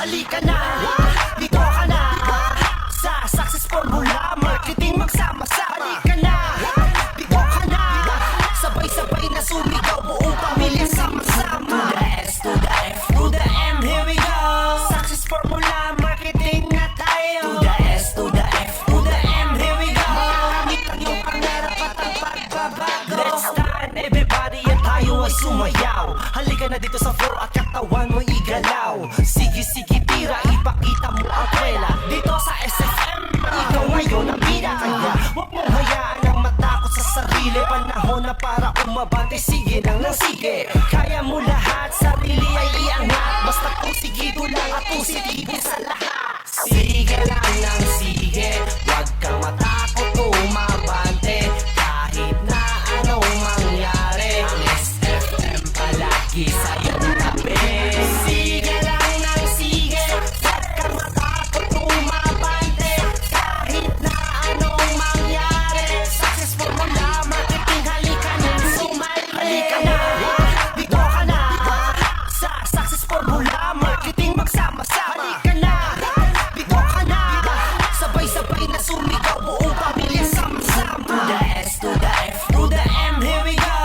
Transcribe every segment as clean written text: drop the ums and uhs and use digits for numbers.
Halika na, dito ka na sa Success Formula Marketing magsama-sama. Halika na, dito ka na, sabay-sabay na sumigaw, buong pamilya sama-sama. To the S, to the F, to the M, here we go. Success Formula Marketing na tayo. To the S, to the F, to the M, here we go. Makamit ang iyong pangarap at ang pagbabago. Let's stand everybody at tayo ay sumayaw. Halika na dito sa floor at katawan mo igalaw. Sige, tira, ipakita mo ang kwela. Dito sa SFM, ikaw ngayon ang bida. Kaya huwag mong hayaan ang matakot sa sarili. Panahon na para umabante, sige nang sige. Kaya mo lahat, sarili ay iangat. Basta pusigido lang at positibo sa lahat. Sige lang ng sige, huwag kang matakot umabante. Kahit na anong mangyari, ang SFM palagi sa'yong tabi. Sige lang ng sige, huwag kang matakot umabante. Kahit na anong mangyari, Success Formula Marketing, halika na sumali. Halika na, dito ka na sa Success Formula Marketing magsama-sama. Halika na, dito ka na, sabay-sabay na sumigaw, buong pamilya sama-sama. To the S, to the F, to the M, here we go.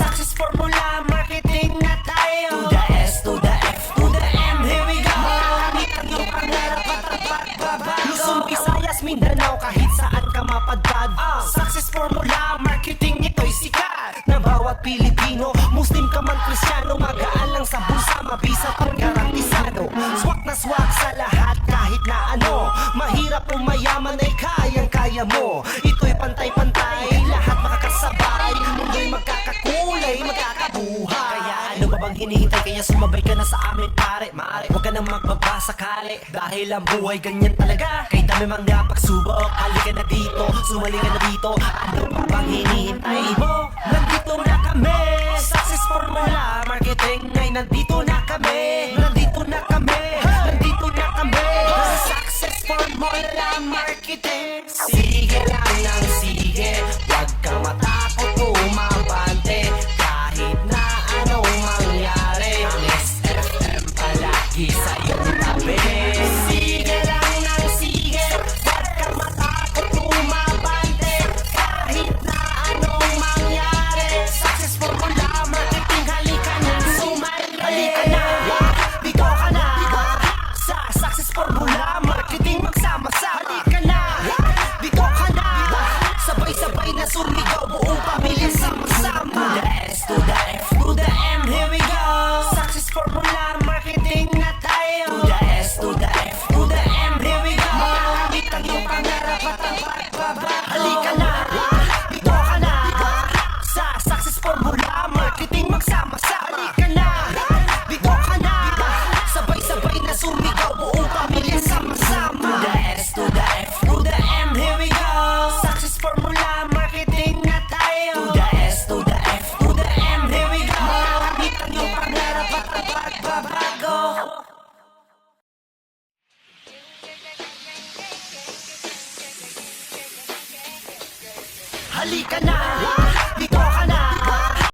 Success Formula Marketing na tayo. To the S, to the F, to the M, here we go. Makamit ang iyong pangarap at ang pagbabago. Luzon, Visayas, Mindanao, kahit saan ka mapadpad. Success Formula Marketing, ito'y sikat na bawat Pilipino. Muslim ka man, Kristiyano, magaan lang sa bulsa, mabisa at garantisado. Swak na swak sa lahat kahit na ano. Mahirap o mayaman ay kayang-kaya mo. Ito'y pantay-pantay, lahat makakasabay. Mundo'y magkakakulay, magkakabuhay. Kaya ano pa bang hinihintay? Kaya sumabay ka na sa amin, pare. Mare, huwag ka nang magbabasakali, dahil ang buhay ganyan talaga. Kahit dami mga pagsubok, halika na dito, sumali ka na dito. Ano pa bang hinihintay mo? Nandito na kami, Success Formula Marketing. Ay nandito na kami, nandito na kami, nandito na kami. Success Formula Marketing. Sige lang ng sige, huwag kang matakot umabante. Kahit na anong mangyari, ang SFM palagi sa'yong tabi. Sige lang ng sige, huwag kang matakot umabante. Kahit na anong mangyari, Success Formula Marketing, halika na sumali. Halika na, dito ka na sa Success Formula Marketing magsama-sama. Halika na, dito ka na, sabay-sabay na sumigaw, buong pamilya sama-sama. To the S, to the F, to the M, here we go. Success Formula Marketing na tayo. To the S, to the F, to the M, here we go. Makamit ang iyong pangarap at ang pagbabago. Halika na, dito ka na sa Success Formula Marketing magsama-sama. Halika na, dito ka na, sabay-sabay na sumigaw, buong pamilya sama-sama. To the S, to the F, to the M, here we go. Success Formula Marketing na tayo. To the S, to the F, to the M, here we go. Makamit ang iyong pangarap at ang pagbabago. Halika na,